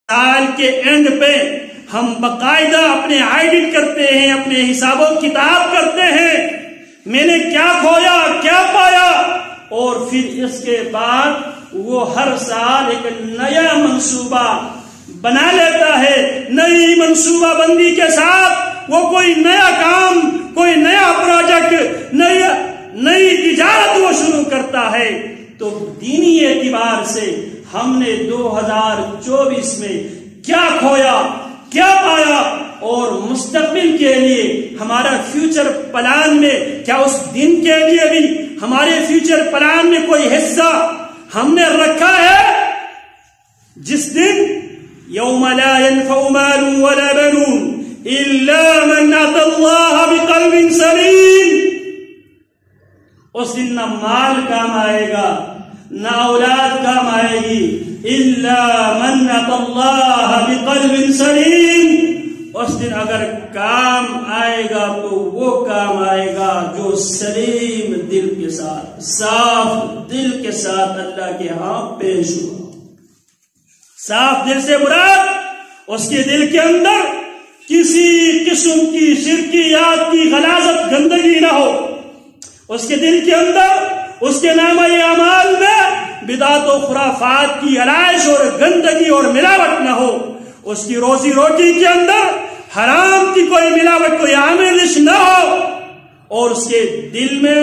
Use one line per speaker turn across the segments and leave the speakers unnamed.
سال کے اینڈ پہ ہم باقاعدہ اپنے آڈٹ کرتے ہیں، اپنے حساب و کتاب کرتے ہیں، میں نے کیا کھویا، کیا پایا، اور پھر اس کے بعد وہ ہر سال ایک نیا منصوبہ بنا لیتا ہے۔ نئی منصوبہ بندی کے ساتھ وہ کوئی نیا کام، کوئی نیا پروجیکٹ، نئی تجارت وہ شروع کرتا ہے۔ تو دینی اعتبار سے ہم نے 2024 میں کیا کھویا، کیا پایا، اور مستقبل کے لیے ہمارا فیوچر پلان میں کیا اس دن کے لیے بھی ہمارے فیوچر پلان میں کوئی حصہ ہم نے رکھا ہے جس دن یوم لا ينفع مال ولا بنون الا من اتى الله بقلب سلیم۔ اس دن نہ مال کام آئے گا، نہ اولاد کام آئے گی، الا من اتى الله بقلب سلیم۔ اس دن اگر کام آئے گا تو وہ کام آئے گا جو سلیم دل کے ساتھ، صاف دل کے ساتھ اللہ کے ہاں پیش ہوا۔ صاف دل سے مراد اس کے دل کے اندر کسی قسم کی شرکیات کی غلاظت، گندگی نہ ہو۔ اس کے دل کے اندر، اس کے نامہ اعمال میں بدعت و خرافات کی علائش اور گندگی اور ملاوٹ نہ ہو۔ اس کی روزی روٹی کے اندر حرام کی کوئی ملاوٹ، کوئی آمیزش نہ ہو، اور اس کے دل میں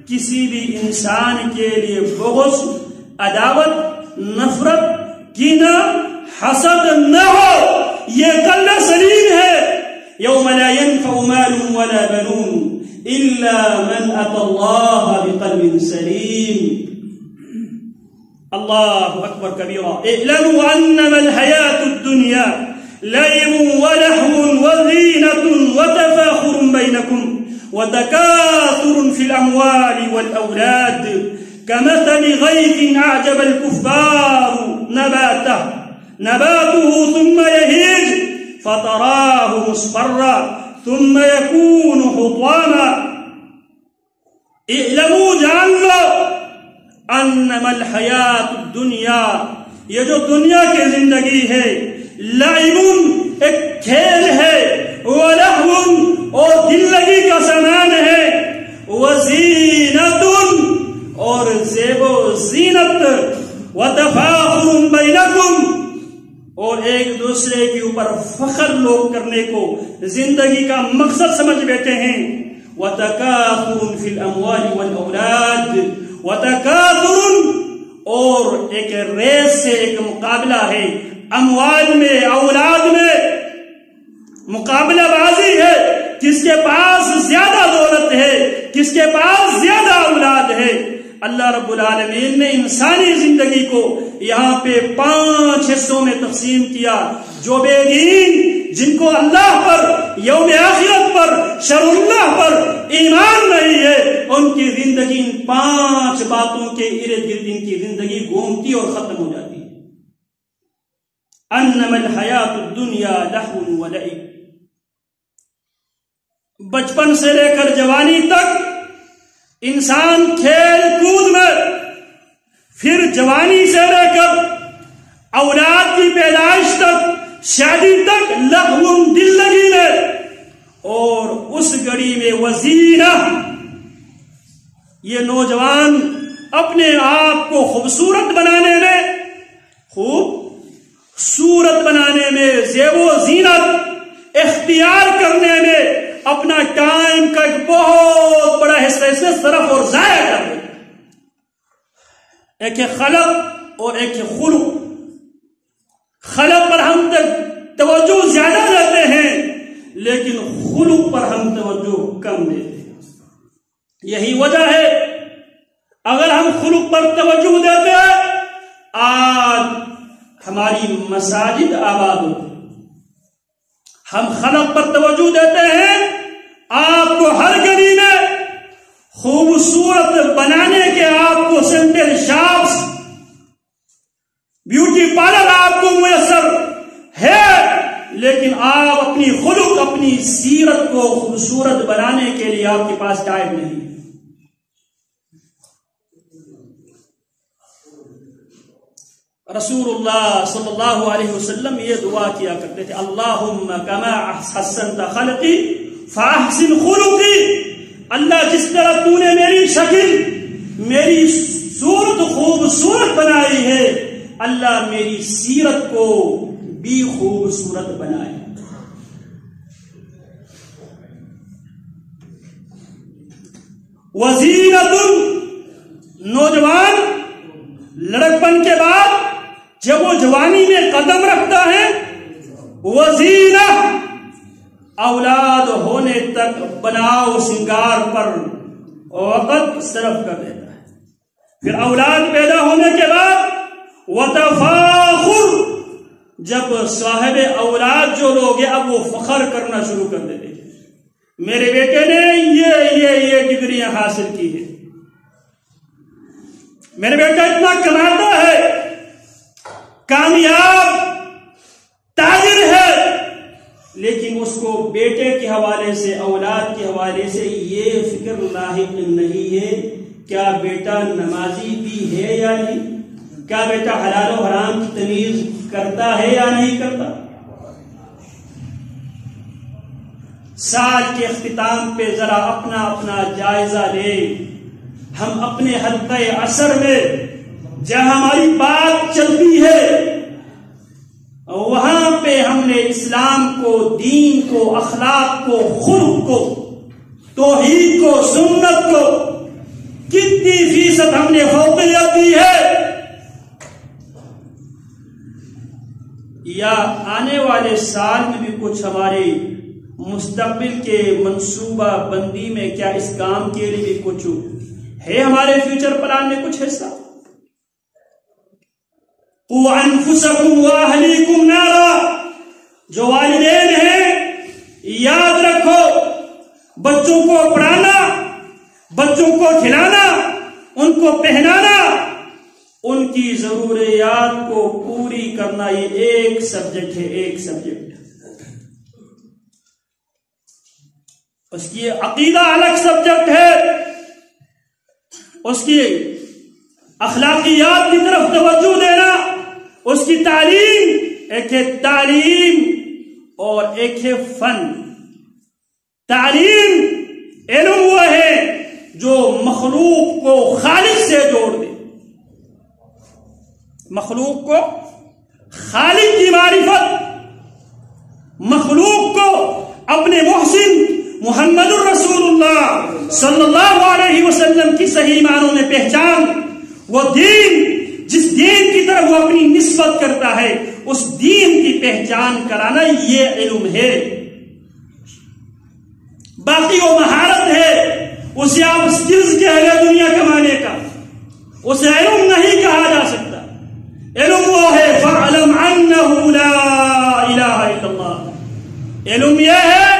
کسی بھی انسان کے لیے بغض، عداوت، نفرت، کینہ، حسد نہ ہو۔ یہ قلب سلیم ہے۔ یوم لا ينفع مال ولا بنون الا من اتى الله بقلب سلیم۔ اللہ اکبر کبیرہ۔ اعلموا انما الحیاۃ الدنیا لعب ولهو وزینة وتفاخر بینکم وتکاثر فی الاموال والاولاد كمثل غيث اعجب الكفار نباته ثم يهيج فتراه مصفرا ثم يكون حطاما۔ اعلموا، جان لو، انما الحیات الدنیا، یہ جو دنیا کی زندگی ہے، لعب، ایک کھیل ہے، ولہو، اور دل لگی کا سامان ہے، وزینۃ، اور زیب و زینت، وتفاخر بینکم، اور ایک دوسرے کے اوپر فخر لوگ کرنے کو زندگی کا مقصد سمجھ بیٹھے ہیں۔ وتکاثر فی الاموال والاولاد، وتکاثر، اور ایک ریس سے ایک مقابلہ ہے، اموال میں، اولاد میں مقابلہ بازی ہے، کس کے پاس زیادہ دولت ہے، کس کے پاس زیادہ اولاد ہے۔ اللہ رب العالمین نے انسانی زندگی کو یہاں پہ 5 حصوں میں تقسیم کیا۔ جو بے دین، جن کو اللہ پر، یوم آخرت پر، شرع اللہ پر ایمان نہیں ہے، ان کی زندگی ان 5 باتوں کے ارد گرد ان کی زندگی گھومتی اور ختم ہو جاتی ہے۔ انما الحیات الدنیا لہو ولعب، بچپن سے لے کر جوانی تک انسان کھیل کود میں، پھر جوانی سے لے کر اولاد کی پیدائش تک، شادی تک، لہو، دل لگی میں، اور اس گھڑی میں وزینہ، یہ نوجوان اپنے آپ کو خوبصورت بنانے میں، خوبصورت بنانے میں، زیب و زینت اختیار کرنے میں اپنا ٹائم کا ایک بہت بڑا حصہ اس میں صرف اور ضائع کر دے۔ ایک ہے خلق اور ایک ہے خلق۔ خلق پر ہم توجہ زیادہ دیتے ہیں، لیکن خلق پر ہم توجہ کم دیتے ہیں۔ یہی وجہ ہے، اگر ہم خلق پر توجہ دیتے ہیں، آج ہماری مساجد آباد ہوتی، ہم خلق پر توجہ دیتے ہیں، آپ کو ہر گلی میں خوبصورت بنانے کے آپ کو سینٹر شاپس، بیوٹی پارلر آپ کو میسر ہے، لیکن آپ اپنی خلق، اپنی سیرت کو خوبصورت بنانے کے لیے آپ کے پاس ٹائم نہیں۔ رسول اللہ صلی اللہ علیہ وسلم یہ دعا کیا کرتے تھے، اللہم کما حسنت خلقی فاحسن خلقی، اللہ جس طرح تو نے میری شکل، میری صورت خوبصورت بنائی ہے، اللہ میری سیرت کو بھی خوبصورت بنائے۔ وزینت، نوجوان لڑکپن کے بعد جب وہ جوانی میں قدم رکھتا ہے، وزینہ، اولاد ہونے تک بناؤ سنگار پر وقت صرف کر دیتا ہے، پھر اولاد پیدا ہونے کے بعد وتفاخر، جب صاحب اولاد جو لوگ ہیں اب وہ فخر کرنا شروع کر دیتے ہیں، میرے بیٹے نے یہ ڈگریاں حاصل کی ہیں، میرے بیٹا اتنا کماتا ہے، کامیاب تاجر ہے، لیکن اس کو بیٹے کے حوالے سے، اولاد کے حوالے سے یہ فکر لاحق نہیں ہے کیا بیٹا نمازی بھی ہے یا نہیں، کیا بیٹا حلال و حرام کی تمیز کرتا ہے یا نہیں کرتا۔ سال کے اختتام پہ ذرا اپنا جائزہ لے، ہم اپنے حلقہ عصر میں جہاں ہماری بات چلتی ہے وہاں پہ ہم نے اسلام کو، دین کو، اخلاق کو، خلق کو، توحید کو، سنت کو کتنی فیصد ہم نے فوقیت دی ہے، یا آنے والے سال میں بھی کچھ ہمارے مستقبل کے منصوبہ بندی میں کیا اس کام کے لیے بھی کچھ ہے، ہمارے فیوچر پلان میں کچھ حصہ؟ قُوْ أَنفُسَكُمْ وَأَهْلِيكُمْ نَارًا، جو والدین ہیں یاد رکھو، بچوں کو پڑھانا، بچوں کو کھلانا، ان کو پہنانا، ان کی ضروریات کو پوری کرنا، یہ ایک سبجیکٹ ہے، ایک سبجیکٹ۔ اس کی عقیدہ الگ سبجیکٹ ہے، اس کی اخلاقیات کی طرف توجہ دینا، اس کی تعلیم، ایک ہے تعلیم اور ایک ہے فن۔ تعلیم علم وہ ہے جو مخلوق کو خالق سے جوڑ دے، مخلوق کو خالق کی معرفت، مخلوق کو اپنے محسن محمد الرسول اللہ صلی اللہ علیہ وسلم کی صحیح معنوں میں پہچان، وہ دین جس دین کی طرف وہ اپنی نسبت کرتا ہے اس دین کی پہچان کرانا، یہ علم ہے۔ باقی وہ مہارت ہے، اسے آپ سکلز کہہ لیں دنیا کمانے کا، اسے علم نہیں کہا جا سکتا۔ علم وہ ہے فَاعْلَمْ أَنَّهُ لَا إِلَهَ إِلَّا اللَّهُ، علم یہ ہے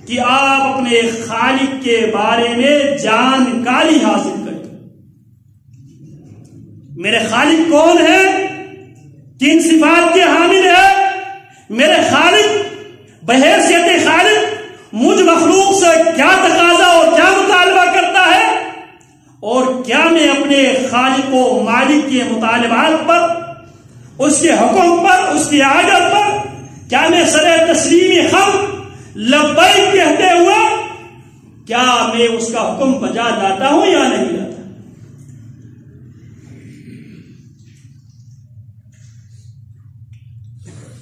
کہ آپ اپنے خالق کے بارے میں جانکاری حاصل کریں۔ میرے خالق کون ہے، کن صفات کے حامل ہے، میرے خالق بحیثیت خالق مجھ مخلوق سے کیا تقاضا اور کیا مطالبہ کرتا ہے، اور کیا میں اپنے خالق و مالک کے مطالبات پر، اس کے حکم پر، اس کی عادت پر کیا میں سر تسلیم خم لبیک کہتے ہوئے کیا میں اس کا حکم بجا لاتا ہوں یا نہیں لاتا۔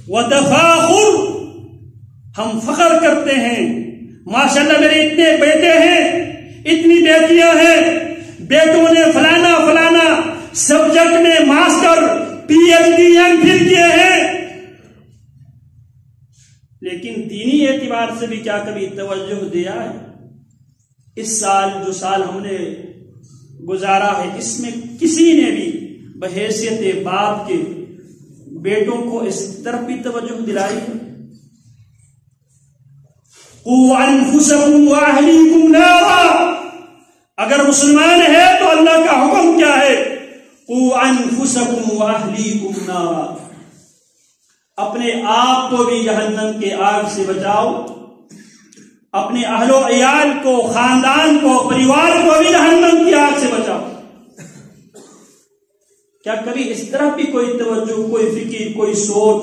وتفاخر، ہم فخر کرتے ہیں، ماشاءاللہ میرے اتنے بیٹے ہیں، اتنی بیٹیاں ہیں، بیٹوں نے فلانا فلانا سبجیکٹ میں master P H D M پھر کیے ہیں، لیکن دینی اعتبار سے بھی کیا کبھی توجہ دیا ہے؟ اس سال جو سال ہم نے گزارا ہے اس میں کسی نے بھی بحیثیت باپ کے بیٹوں کو اس طرف بھی توجہ دلائی ہے؟ قُوْ أَنفُسَكُمْ وَأَهْلِيكُمْ نَارًا، اگر مسلمان ہے تو اللہ کا حکم کیا ہے؟ قُوْ أَنفُسَكُمْ وَأَهْلِيكُمْ نَارًا، اپنے آپ کو بھی جہنم کے آگ سے بچاؤ، اپنے اہل و عیال کو، خاندان کو، پریوار کو بھی جہنم کی آگ سے بچاؤ۔ کیا کبھی اس طرح بھی کوئی توجہ، کوئی فکر، کوئی سوچ